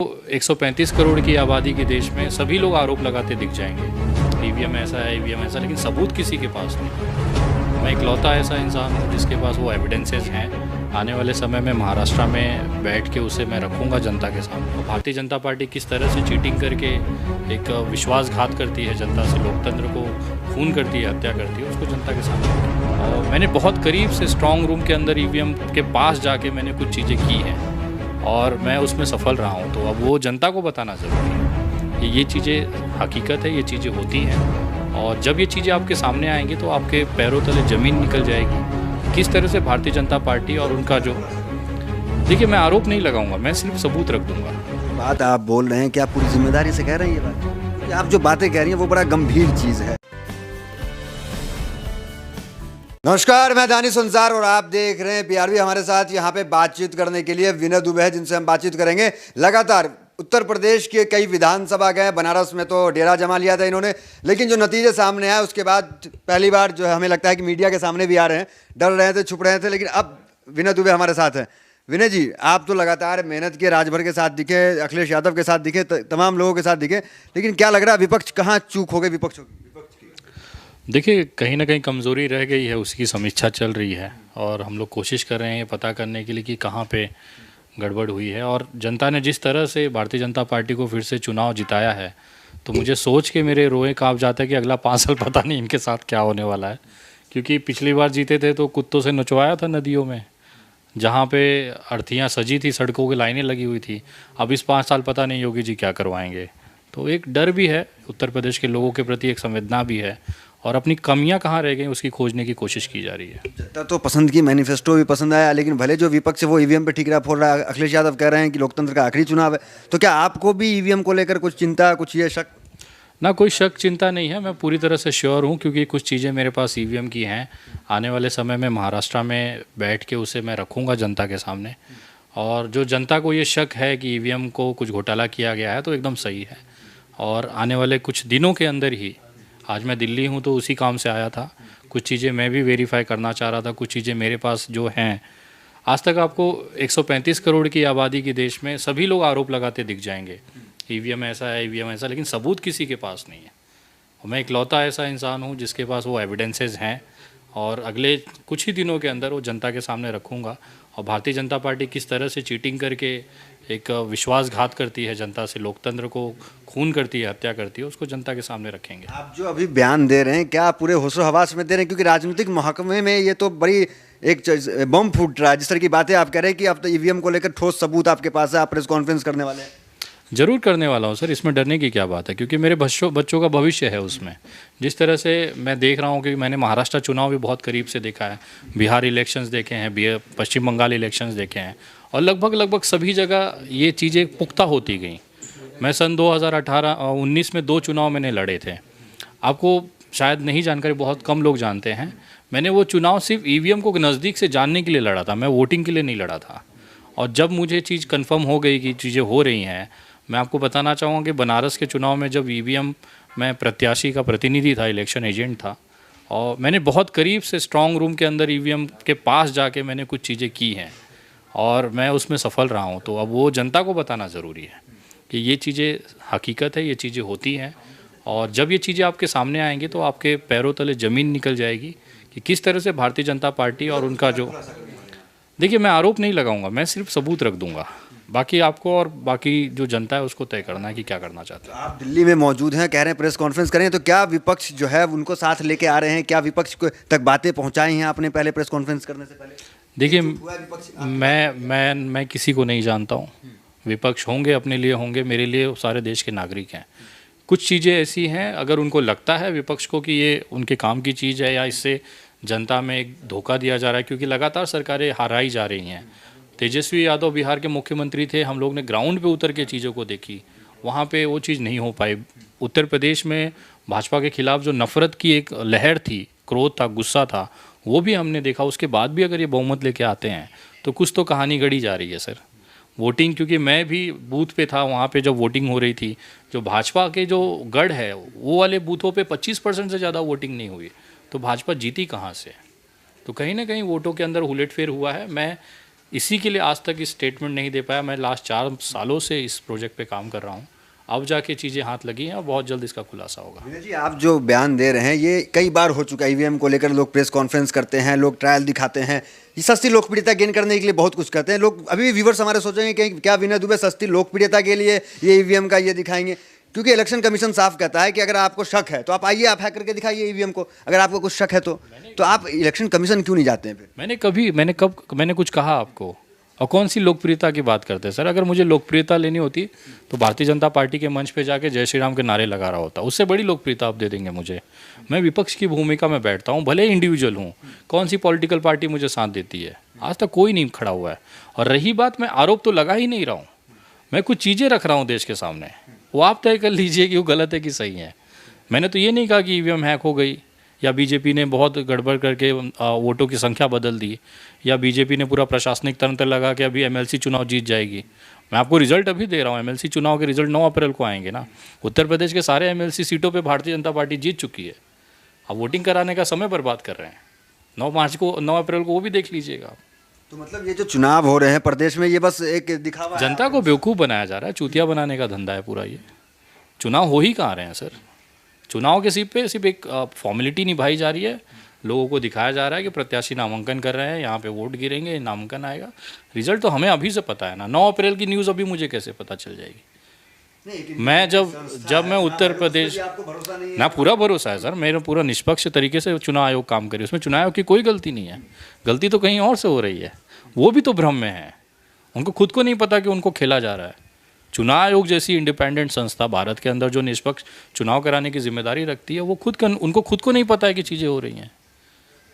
तो 135 करोड़ की आबादी के देश में सभी लोग आरोप लगाते दिख जाएंगे, ईवीएम ऐसा है, ईवीएम ऐसा, लेकिन सबूत किसी के पास नहीं। मैं इकलौता ऐसा इंसान हूँ जिसके पास वो एविडेंसेस हैं। आने वाले समय में महाराष्ट्र में बैठ के उसे मैं रखूँगा जनता के सामने। भारतीय जनता पार्टी किस तरह से चीटिंग करके एक विश्वासघात करती है जनता से, लोकतंत्र को खून करती है, हत्या करती है, उसको जनता के सामने। और मैंने बहुत करीब से स्ट्रांग रूम के अंदर ईवीएम के पास जाके मैंने कुछ चीज़ें की हैं और मैं उसमें सफल रहा हूँ। तो अब वो जनता को बताना ज़रूरी है कि ये चीज़ें हकीकत है, ये चीज़ें होती हैं। और जब ये चीज़ें आपके सामने आएंगी तो आपके पैरों तले ज़मीन निकल जाएगी। किस तरह से भारतीय जनता पार्टी और उनका जो, देखिए मैं आरोप नहीं लगाऊंगा, मैं सिर्फ सबूत रख दूंगा। बात आप बोल रहे हैं कि आप पूरी जिम्मेदारी से कह रहे हैं ये बात, कि आप जो बातें कह रही हैं वो बड़ा गंभीर चीज़ है। नमस्कार, मैं दानिश अंसार और आप देख रहे हैं पीआरबी। हमारे साथ यहाँ पे बातचीत करने के लिए विनय दुबे है, जिनसे हम बातचीत करेंगे। लगातार उत्तर प्रदेश के कई विधानसभा गए, बनारस में तो डेरा जमा लिया था इन्होंने, लेकिन जो नतीजे सामने आए उसके बाद पहली बार जो है हमें लगता है कि मीडिया के सामने भी आ रहे हैं। डर रहे थे, छुप रहे थे, लेकिन अब विनय दुबे हमारे साथ हैं। विनय जी, आप तो लगातार मेहनत किए, राजभर के साथ दिखे, अखिलेश यादव के साथ दिखे, तमाम लोगों के साथ दिखे, लेकिन क्या लग रहा है विपक्ष कहाँ चूक हो गई? विपक्ष देखिए कहीं ना कहीं कमज़ोरी रह गई है, उसकी समीक्षा चल रही है और हम लोग कोशिश कर रहे हैं पता करने के लिए कि कहाँ पे गड़बड़ हुई है। और जनता ने जिस तरह से भारतीय जनता पार्टी को फिर से चुनाव जिताया है, तो मुझे सोच के मेरे रोए काँप जाता है कि अगला 5 साल पता नहीं इनके साथ क्या होने वाला है। क्योंकि पिछली बार जीते थे तो कुत्तों से नचवाया था नदियों में, जहाँ पे अर्थियाँ सजी थी, सड़कों की लाइनें लगी हुई थी। अब इस 5 साल पता नहीं योगी जी क्या करवाएंगे। तो एक डर भी है उत्तर प्रदेश के लोगों के प्रति, एक संवेदना भी है, और अपनी कमियां कहाँ रह गई उसकी खोजने की कोशिश की जा रही है। जनता तो पसंद की, मैनिफेस्टो भी पसंद आया, लेकिन भले जो विपक्ष है वो ईवीएम पे ठीकरा फोड़ रहा है। अखिलेश यादव कह रहे हैं कि लोकतंत्र का आखिरी चुनाव है। तो क्या आपको भी ईवीएम को लेकर कुछ चिंता, कुछ ये शक? ना, कोई शक चिंता नहीं है, मैं पूरी तरह से श्योर हूँ, क्योंकि कुछ चीज़ें मेरे पास ईवीएम की हैं। आने वाले समय में महाराष्ट्र में बैठ के उसे मैं रखूँगा जनता के सामने। और जो जनता को ये शक है कि ईवीएम को कुछ घोटाला किया गया है, तो एकदम सही है। और आने वाले कुछ दिनों के अंदर ही, आज मैं दिल्ली हूँ तो उसी काम से आया था, कुछ चीज़ें मैं भी वेरीफाई करना चाह रहा था, कुछ चीज़ें मेरे पास जो हैं। आज तक आपको 135 करोड़ की आबादी के देश में सभी लोग आरोप लगाते दिख जाएंगे, ईवीएम ऐसा है, ईवीएम ऐसा, लेकिन सबूत किसी के पास नहीं है। और मैं इकलौता ऐसा इंसान हूँ जिसके पास वो एविडेंसेस हैं, और अगले कुछ ही दिनों के अंदर वो जनता के सामने रखूँगा। और भारतीय जनता पार्टी किस तरह से चीटिंग करके एक विश्वासघात करती है जनता से, लोकतंत्र को खून करती है, हत्या करती है, उसको जनता के सामने रखेंगे। आप जो अभी बयान दे रहे हैं, क्या आप पूरे होशो हवास में दे रहे हैं? क्योंकि राजनीतिक महकमे में ये तो बड़ी एक बम फूट रहा है। जिस तरह की बातें आप कह रहे हैं कि अब तो ईवीएम को लेकर ठोस सबूत आपके पास है, आप प्रेस कॉन्फ्रेंस करने वाले हैं। ज़रूर करने वाला हूँ सर, इसमें डरने की क्या बात है, क्योंकि मेरे बच्चों का भविष्य है उसमें। जिस तरह से मैं देख रहा हूँ कि मैंने महाराष्ट्र चुनाव भी बहुत करीब से देखा है, बिहार इलेक्शंस देखे हैं, पश्चिम बंगाल इलेक्शंस देखे हैं, और लगभग सभी जगह ये चीज़ें पुख्ता होती गई। मैं सन 2018-19 में 2 चुनाव मैंने लड़े थे। आपको शायद नहीं जानकारी, बहुत कम लोग जानते हैं। मैंने वो चुनाव सिर्फ ईवीएम को नज़दीक से जानने के लिए लड़ा था, मैं वोटिंग के लिए नहीं लड़ा था। और जब मुझे चीज़ कंफर्म हो गई कि चीज़ें हो रही हैं, मैं आपको बताना चाहूँगा कि बनारस के चुनाव में जब ईवीएम, मैं प्रत्याशी का प्रतिनिधि था, इलेक्शन एजेंट था, और मैंने बहुत करीब से स्ट्रांग रूम के अंदर ईवीएम के पास जाके मैंने कुछ चीज़ें की हैं और मैं उसमें सफल रहा हूँ। तो अब वो जनता को बताना ज़रूरी है कि ये चीज़ें हकीकत है, ये चीज़ें होती हैं। और जब ये चीज़ें आपके सामने आएंगी तो आपके पैरों तले ज़मीन निकल जाएगी कि किस तरह से भारतीय जनता पार्टी और उनका जो, देखिए मैं आरोप नहीं लगाऊंगा, मैं सिर्फ सबूत रख दूंगा। बाकी आपको और बाकी जो जनता है उसको तय करना है कि क्या करना चाहते हैं। आप दिल्ली में मौजूद हैं, कह रहे हैं प्रेस कॉन्फ्रेंस करें, तो क्या विपक्ष जो है उनको साथ लेके आ रहे हैं? क्या विपक्ष को तक बातें पहुंचाई हैं आपने पहले प्रेस कॉन्फ्रेंस करने से पहले? देखिए मैं किसी को नहीं जानता हूँ। विपक्ष होंगे, अपने लिए होंगे, मेरे लिए सारे देश के नागरिक हैं। कुछ चीज़ें ऐसी हैं, अगर उनको लगता है विपक्ष को कि ये उनके काम की चीज़ है या इससे जनता में एक धोखा दिया जा रहा है, क्योंकि लगातार सरकारें हराई जा रही हैं। तेजस्वी यादव बिहार के मुख्यमंत्री थे, हम लोग ने ग्राउंड पे उतर के चीज़ों को देखी, वहाँ पे वो चीज़ नहीं हो पाई। उत्तर प्रदेश में भाजपा के खिलाफ जो नफ़रत की एक लहर थी, क्रोध था, गुस्सा था, वो भी हमने देखा। उसके बाद भी अगर ये बहुमत लेके आते हैं तो कुछ तो कहानी गढ़ी जा रही है सर। वोटिंग, क्योंकि मैं भी बूथ पे था, वहाँ पे जब वोटिंग हो रही थी, जो भाजपा के जो गढ़ है वो वाले बूथों पे 25% से ज़्यादा वोटिंग नहीं हुई, तो भाजपा जीती कहाँ से? तो कहीं ना कहीं वोटों के अंदर उलटफेर हुआ है। मैं इसी के लिए आज तक इस स्टेटमेंट नहीं दे पाया। मैं लास्ट 4 सालों से इस प्रोजेक्ट पे काम कर रहा हूँ, अब जाके चीज़ें हाथ लगी हैं और बहुत जल्द इसका खुलासा होगा। विनय जी, आप जो बयान दे रहे हैं ये कई बार हो चुका है। ईवीएम को लेकर लोग प्रेस कॉन्फ्रेंस करते हैं, लोग ट्रायल दिखाते हैं, ये सस्ती लोकप्रियता गेन करने के लिए बहुत कुछ करते हैं लोग। अभी भी व्यूवर्स हमारे सोचेंगे कि क्या विनय दुबे सस्ती लोकप्रियता के लिए ये ईवीएम का ये दिखाएंगे, क्योंकि इलेक्शन कमीशन साफ कहता है कि अगर आपको शक है तो आप आइए, आप हैक करके दिखाइए ईवीएम को, अगर आपको कुछ शक है तो आप इलेक्शन कमीशन क्यों नहीं जाते हैं फिर? मैंने कुछ कहा आपको? और कौन सी लोकप्रियता की बात करते हैं सर? अगर मुझे लोकप्रियता लेनी होती तो भारतीय जनता पार्टी के मंच पे जाके जय श्री राम के नारे लगा रहा होता, उससे बड़ी लोकप्रियता आप दे देंगे मुझे। मैं विपक्ष की भूमिका में बैठता हूँ, भले इंडिविजुअल हूँ, कौन सी पॉलिटिकल पार्टी मुझे साथ देती है? आज तक कोई नहीं खड़ा हुआ है। और रही बात, मैं आरोप तो लगा ही नहीं रहा हूँ, मैं कुछ चीज़ें रख रहा हूँ देश के सामने, वो आप तय कर लीजिए कि वो गलत है कि सही है। मैंने तो ये नहीं कहा कि ईवीएम हैक हो गई, या बीजेपी ने बहुत गड़बड़ करके वोटों की संख्या बदल दी, या बीजेपी ने पूरा प्रशासनिक तंत्र लगा कि अभी एमएलसी चुनाव जीत जाएगी। मैं आपको रिजल्ट अभी दे रहा हूँ, एमएलसी चुनाव के रिजल्ट 9 अप्रैल को आएंगे ना। उत्तर प्रदेश के सारे एमएलसी सीटों पे भारतीय जनता पार्टी जीत चुकी है। अब वोटिंग कराने का समय बर्बाद कर रहे हैं। 9 अप्रैल को वो भी देख लीजिएगा आप। तो मतलब ये जो चुनाव हो रहे हैं प्रदेश में, ये बस एक दिखावा है? जनता को बेवकूफ़ बनाया जा रहा है, चूतिया बनाने का धंधा है पूरा ये। चुनाव हो ही कहाँ रहे हैं सर? चुनाव के सिर्फ एक फॉर्मेलिटी निभाई जा रही है, लोगों को दिखाया जा रहा है कि प्रत्याशी नामांकन कर रहे हैं, यहाँ पे वोट गिरेंगे, नामांकन आएगा। रिजल्ट तो हमें अभी से पता है ना। 9 अप्रैल की न्यूज़ अभी मुझे कैसे पता चल जाएगी? मैं जब मैं उत्तर प्रदेश, ना पूरा भरोसा है सर, मेरा पूरा निष्पक्ष तरीके से चुनाव आयोग काम करे, उसमें चुनाव आयोग की कोई गलती नहीं है। गलती तो कहीं और से हो रही है, वो भी तो भ्रम में है। उनको खुद को नहीं पता कि उनको खेला जा रहा है। चुनाव आयोग जैसी इंडिपेंडेंट संस्था भारत के अंदर जो निष्पक्ष चुनाव कराने की जिम्मेदारी रखती है, वो उनको खुद को नहीं पता है कि चीज़ें हो रही हैं।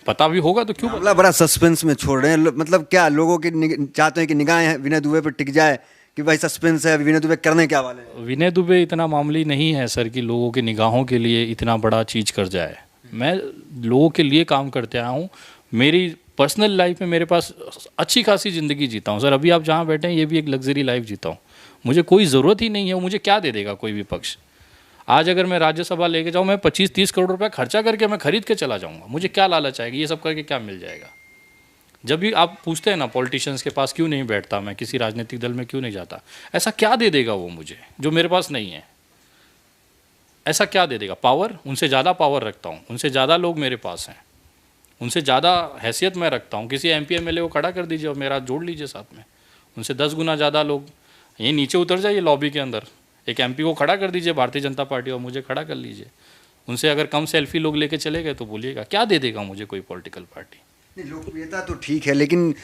पता भी होगा तो क्यों? मामला बड़ा सस्पेंस में छोड़ रहे हैं। मतलब क्या लोगों की चाहते हैं कि निगाहें विनय दुबे पर टिक जाए कि भाई सस्पेंस है, विनय दुबे करने क्या वाले हैं? विनय दुबे इतना मामूली नहीं है सर कि लोगों की निगाहों के लिए इतना बड़ा चीज़ कर जाए। मैं लोगों के लिए काम करते आया हूँ। मेरी पर्सनल लाइफ में मेरे पास अच्छी खासी ज़िंदगी जीता हूँ सर। अभी आप जहाँ बैठे हैं ये भी एक लग्जरी लाइफ जीता हूँ। मुझे कोई ज़रूरत ही नहीं है, मुझे क्या दे देगा कोई भी पक्ष? आज अगर मैं राज्यसभा लेके जाऊँ, मैं 25-30 करोड़ रुपए खर्चा करके मैं खरीद के चला जाऊँगा। मुझे क्या लालच आएगी? ये सब करके क्या मिल जाएगा? जब भी आप पूछते हैं ना पॉलिटिशियंस के पास क्यों नहीं बैठता, मैं किसी राजनीतिक दल में क्यों नहीं जाता, ऐसा क्या दे देगा वो मुझे जो मेरे पास नहीं है? ऐसा क्या दे देगा? पावर, उनसे ज़्यादा पावर रखता हूँ, उनसे ज़्यादा लोग मेरे पास हैं, उनसे ज़्यादा हैसियत मैं रखता हूँ। किसी MP MLA को खड़ा कर दीजिए और मेरा जोड़ लीजिए साथ में, उनसे 10 गुना ज़्यादा लोग। यहीं नीचे उतर जाइए लॉबी के अंदर, एक MP को खड़ा कर दीजिए भारतीय जनता पार्टी और मुझे खड़ा कर लीजिए। उनसे अगर कम सेल्फी लोग लेके चले गए तो बोलिएगा क्या दे देगा मुझे कोई पॉलिटिकल पार्टी? नहीं, लोकप्रियता तो ठीक है, लेकिन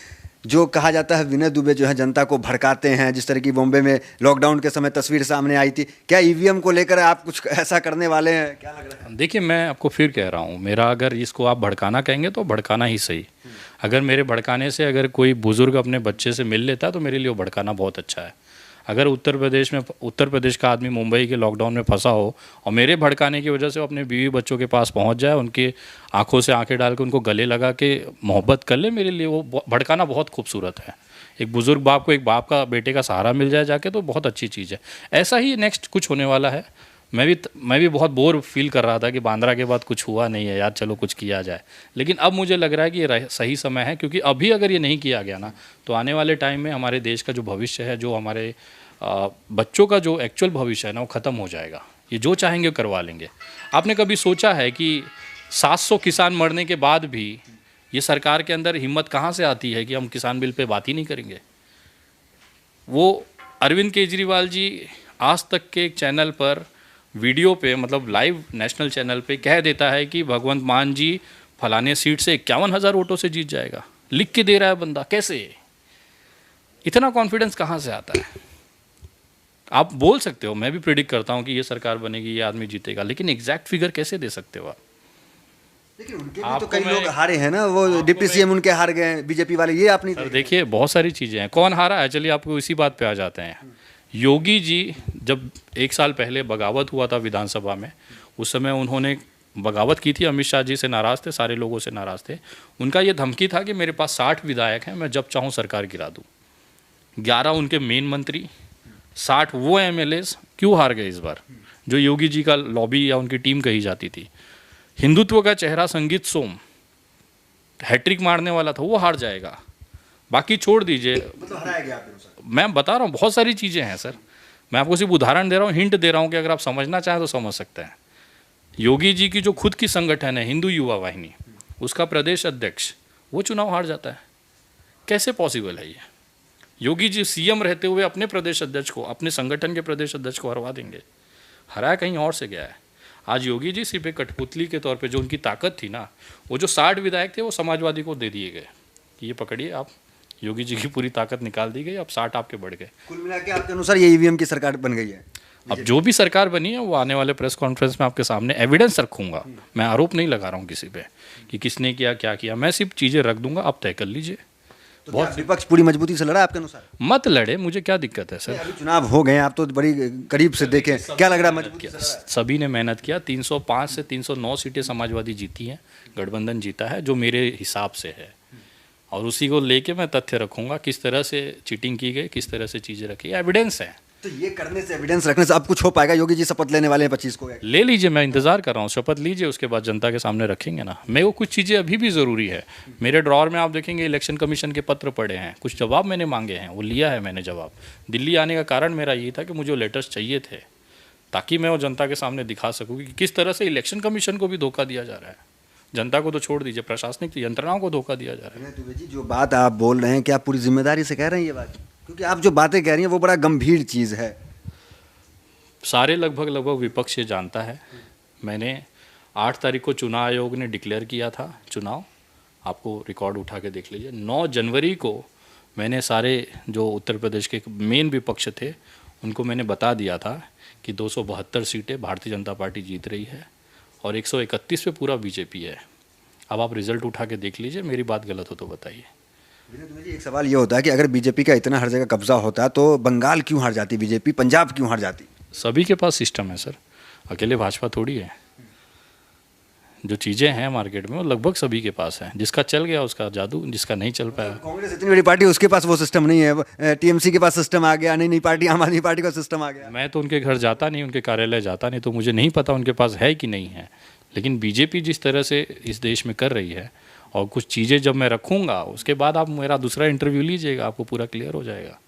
जो कहा जाता है विनय दुबे जो है जनता को भड़काते हैं, जिस तरह की बॉम्बे में लॉकडाउन के समय तस्वीर सामने आई थी, क्या ईवीएम को लेकर आप कुछ ऐसा करने वाले हैं? क्या लग रहा है? देखिए, मैं आपको फिर कह रहा हूँ, मेरा अगर इसको आप भड़काना कहेंगे तो भड़काना ही सही। अगर मेरे भड़काने से अगर कोई बुजुर्ग अपने बच्चे से मिल लेता है तो मेरे लिए वो भड़काना बहुत अच्छा है। अगर उत्तर प्रदेश का आदमी मुंबई के लॉकडाउन में फंसा हो और मेरे भड़काने की वजह से वो अपने बीवी बच्चों के पास पहुंच जाए, उनके आंखों से आंखें डाल के उनको गले लगा के मोहब्बत कर ले, मेरे लिए वो भड़काना बहुत खूबसूरत है। एक बुज़ुर्ग बाप को एक बाप का बेटे का सहारा मिल जाए जाके तो बहुत अच्छी चीज़ है। ऐसा ही नेक्स्ट कुछ होने वाला है। मैं भी बहुत बोर फील कर रहा था कि बांद्रा के बाद कुछ हुआ नहीं है यार, चलो कुछ किया जाए। लेकिन अब मुझे लग रहा है कि ये सही समय है, क्योंकि अभी अगर ये नहीं किया गया ना तो आने वाले टाइम में हमारे देश का जो भविष्य है, जो हमारे बच्चों का जो एक्चुअल भविष्य है ना, वो ख़त्म हो जाएगा। ये जो चाहेंगे करवा लेंगे। आपने कभी सोचा है कि 700 किसान मरने के बाद भी ये सरकार के अंदर हिम्मत कहाँ से आती है कि हम किसान बिल पे बात ही नहीं करेंगे? वो अरविंद केजरीवाल जी आज तक के एक चैनल पर वीडियो पे, मतलब लाइव नेशनल चैनल पे कह देता है कि भगवंत मान जी फलाने सीट से 51,000 वोटों से जीत जाएगा। लिख के दे रहा है बंदा। कैसे? इतना कॉन्फिडेंस कहाँ से आता है? आप बोल सकते हो, मैं भी प्रेडिक्ट करता हूँ कि ये सरकार बनेगी, ये आदमी जीतेगा, लेकिन एग्जैक्ट फिगर कैसे दे सकते हो आप? लेकिन उनके भी तो कई लोग हारे हैं ना, वो डिप्टी CM उनके हार गए, बीजेपी वाले, ये आप नहीं सर देखिए, बहुत सारी चीज़ें हैं। कौन हारा है? चलिए आपको इसी बात पे आ जाते हैं। योगी जी जब 1 साल पहले बगावत हुआ था विधानसभा में, उस समय उन्होंने बगावत की थी, अमित शाह जी से नाराज़ थे, सारे लोगों से नाराज़ थे। उनका ये धमकी था कि मेरे पास 60 विधायक हैं, मैं जब चाहूँ सरकार गिरा दूँ। 11 उनके मेन मंत्री, 60 वो MLAs क्यों हार गए इस बार? जो योगी जी का लॉबी या उनकी टीम कही जाती थी। हिंदुत्व का चेहरा संगीत सोम हैट्रिक मारने वाला था, वो हार जाएगा। बाकी छोड़ दीजिए, मतलब हराया गया आपके अनुसार? मैं बता रहा हूँ बहुत सारी चीज़ें हैं सर, मैं आपको सिर्फ उदाहरण दे रहा हूँ, हिंट दे रहा हूँ कि अगर आप समझना चाहें तो समझ सकते हैं। योगी जी की जो खुद की संगठन है हिंदू युवा वाहिनी, उसका प्रदेश अध्यक्ष वो चुनाव हार जाता है, कैसे पॉसिबल है ये? योगी जी सीएम रहते हुए अपने प्रदेश अध्यक्ष को, अपने संगठन के प्रदेश अध्यक्ष को हरवा देंगे? हराया कहीं और से गया है। आज योगी जी सिर्फ एक कठपुतली के तौर पे, जो उनकी ताकत थी ना, वो जो 60 विधायक थे वो समाजवादी को दे दिए गए कि ये पकड़िए आप, योगी जी की पूरी ताकत निकाल दी गई, अब 60 आपके बढ़ गए। कुल मिला के आपके अनुसार ये ईवीएम की सरकार बन गई है? अब जो भी सरकार बनी है वो आने वाले प्रेस कॉन्फ्रेंस में आपके सामने एविडेंस रखूंगा, मैं आरोप नहीं लगा रहा हूँ किसी पे कि किसने किया क्या किया, मैं सिर्फ चीज़ें रख दूंगा, आप तय कर लीजिए। तो बहुत विपक्ष पूरी मजबूती से लड़ा आपके अनुसार? मत लड़े, मुझे क्या दिक्कत है सर? अभी चुनाव हो गए, आप तो बड़ी करीब से देखें, क्या लग रहा है मजबूती से लड़ा? सभी ने मेहनत किया, 305 से 309 सीटें समाजवादी जीती हैं, गठबंधन जीता है जो मेरे हिसाब से है, और उसी को लेके मैं तथ्य रखूंगा, किस तरह से चीटिंग की गई, किस तरह से चीज़ें रखी, एविडेंस है। तो ये करने से, एविडेंस रखने से अब कुछ हो पाएगा? योगी जी शपथ लेने वाले हैं 25 को। ले लीजिए, मैं इंतजार कर रहा हूँ, शपथ लीजिए, उसके बाद जनता के सामने रखेंगे ना। मेरे को कुछ चीज़ें अभी भी ज़रूरी है, मेरे ड्रॉअर में आप देखेंगे इलेक्शन कमीशन के पत्र पड़े हैं, कुछ जवाब मैंने मांगे हैं, वो लिया है मैंने जवाब। दिल्ली आने का कारण मेरा यही था कि मुझे वो लेटर्स चाहिए थे, ताकि मैं वो जनता के सामने दिखा सकूँ कि किस तरह से इलेक्शन कमीशन को भी धोखा दिया जा रहा है। जनता को तो छोड़ दीजिए, प्रशासनिक यंत्रणाओं को धोखा दिया जा रहा है। दुबे जी, जो बात आप बोल रहे हैं, क्या आप पूरी जिम्मेदारी से कह रहे हैं ये बात? क्योंकि आप जो बातें कह रही हैं वो बड़ा गंभीर चीज़ है। सारे लगभग विपक्ष ये जानता है। मैंने 8 तारीख को चुनाव आयोग ने डिक्लेयर किया था चुनाव, आपको रिकॉर्ड उठा के देख लीजिए। 9 जनवरी को मैंने सारे जो उत्तर प्रदेश के मेन विपक्ष थे उनको मैंने बता दिया था कि 272 सीटें भारतीय जनता पार्टी जीत रही है और 131 पे पूरा बीजेपी है। अब आप रिजल्ट उठा के देख लीजिए, मेरी बात गलत हो तो बताइए। एक सवाल ये होता है कि अगर बीजेपी का इतना हर जगह कब्जा होता तो बंगाल क्यों हार जाती बीजेपी, पंजाब क्यों हार जाती? सभी के पास सिस्टम है सर, अकेले भाजपा थोड़ी है। जो चीज़ें हैं मार्केट में वो लगभग सभी के पास है, जिसका चल गया उसका जादू, जिसका नहीं चल पाया। कांग्रेस इतनी बड़ी पार्टी, उसके पास वो सिस्टम नहीं है। टीएमसी के पास सिस्टम आ गया, नई पार्टी आम आदमी पार्टी का सिस्टम आ गया। मैं तो उनके घर जाता नहीं, उनके कार्यालय जाता नहीं, तो मुझे नहीं पता उनके पास है कि नहीं है। लेकिन बीजेपी जिस तरह से इस देश में कर रही है, और कुछ चीज़ें जब मैं रखूँगा उसके बाद आप मेरा दूसरा इंटरव्यू लीजिएगा, आपको पूरा क्लियर हो जाएगा।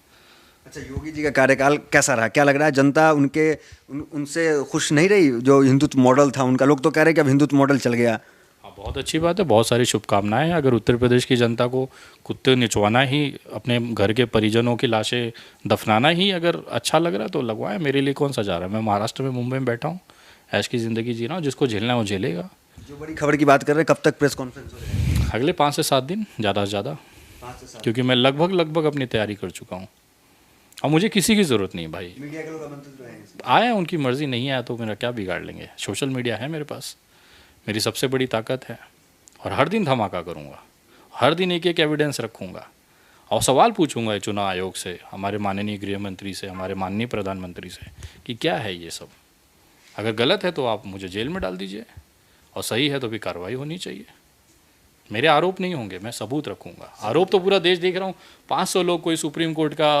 अच्छा, योगी जी का कार्यकाल कैसा रहा? क्या लग रहा है जनता उनसे खुश नहीं रही? जो हिंदुत्व मॉडल था उनका, लोग तो कह रहे हैं कि अब हिंदुत्व मॉडल चल गया। हाँ, बहुत अच्छी बात है, बहुत सारी शुभकामनाएं हैं। अगर उत्तर प्रदेश की जनता को कुत्ते निचवाना ही, अपने घर के परिजनों की लाशें दफनाना ही अगर अच्छा लग रहा है तो लगवाएं, मेरे लिए कौन सा जा रहा है। मैं महाराष्ट्र में, मुंबई में बैठा हूँ, ऐश की ज़िंदगी जी रहा हूँ, जिसको झेलना है वो झेलेगा। जो बड़ी खबर की बात कर रहे हैं, कब तक प्रेस कॉन्फ्रेंस हो रही है? अगले 5 से 7 दिन, ज़्यादा से ज़्यादा, क्योंकि मैं लगभग अपनी तैयारी कर चुका हूँ और मुझे किसी की ज़रूरत नहीं भाई। मीडिया के लोग आमंत्रित रहे हैं? आए, उनकी मर्ज़ी, नहीं आया तो मेरा क्या बिगाड़ लेंगे। सोशल मीडिया है मेरे पास, मेरी सबसे बड़ी ताकत है, और हर दिन धमाका करूँगा, हर दिन एक एक एविडेंस रखूँगा और सवाल पूछूंगा चुनाव आयोग से, हमारे माननीय गृह मंत्री से, हमारे माननीय प्रधानमंत्री से कि क्या है ये सब। अगर गलत है तो आप मुझे जेल में डाल दीजिए, और सही है तो भी कार्रवाई होनी चाहिए। मेरे आरोप नहीं होंगे, मैं सबूत रखूंगा। आरोप तो पूरा देश देख रहा हूँ, 500 लोग, कोई सुप्रीम कोर्ट का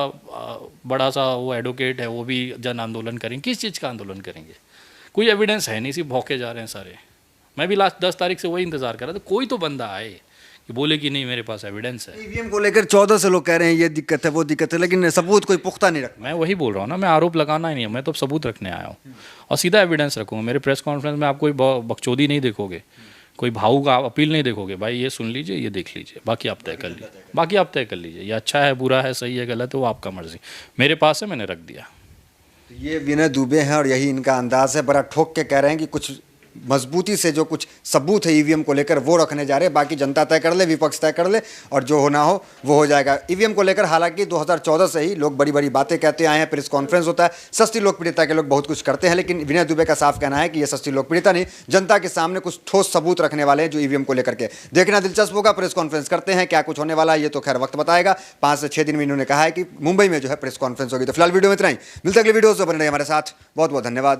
बड़ा सा वो एडवोकेट है, वो भी जन आंदोलन करेंगे। किस चीज़ का आंदोलन करेंगे? कोई एविडेंस है नहीं, सिर्फ भौंके जा रहे हैं सारे। मैं भी लास्ट 10 तारीख से वही इंतजार कर रहा था, कोई तो बंदा आए कि बोले कि नहीं मेरे पास एविडेंस है। ईवीएम को लेकर 14 से लोग कह रहे हैं ये दिक्कत है, वो दिक्कत है, लेकिन सबूत कोई पुख्ता नहीं रखा। मैं वही बोल रहा हूँ ना, मैं आरोप लगाना ही नहीं है, मैं तो सबूत रखने आया हूँ और सीधा एविडेंस रखूँगा। मेरे प्रेस कॉन्फ्रेंस में आप कोई बकचोदी नहीं देखोगे, कोई भावुक का अपील नहीं देखोगे। भाई ये सुन लीजिए, ये देख लीजिए, बाकी आप तय कर लीजिए, बाकी आप तय कर लीजिए। ये अच्छा है, बुरा है, सही है, गलत है, वो आपका मर्जी। मेरे पास है, मैंने रख दिया। तो ये विनय दुबे हैं और यही इनका अंदाज है। बड़ा ठोक के कह रहे हैं कि कुछ मजबूती से जो कुछ सबूत है ईवीएम को लेकर वो रखने जा रहे हैं, बाकी जनता तय कर ले, विपक्ष तय कर ले, और जो होना हो वो हो जाएगा। ईवीएम को लेकर हालांकि 2014 से ही लोग बड़ी बड़ी बातें कहते आए हैं, प्रेस कॉन्फ्रेंस होता है, सस्ती लोकप्रियता के लोग बहुत कुछ करते हैं, लेकिन विनय दुबे का साफ कहना है कि ये सस्ती लोकप्रियता नहीं, जनता के सामने कुछ ठोस सबूत रखने वाले हैं जो ईवीएम को लेकर के। देखना दिलचस्प होगा, प्रेस कॉन्फ्रेंस करते हैं, क्या कुछ होने वाला है ये तो खैर वक्त बताएगा। 5 से 6 दिन में इन्होंने कहा है कि मुंबई में जो है प्रेस कॉन्फ्रेंस होगी। तो फिलहाल वीडियो में इतना ही, मिलते अगले वीडियो से बने रहिए हमारे साथ। बहुत बहुत धन्यवाद।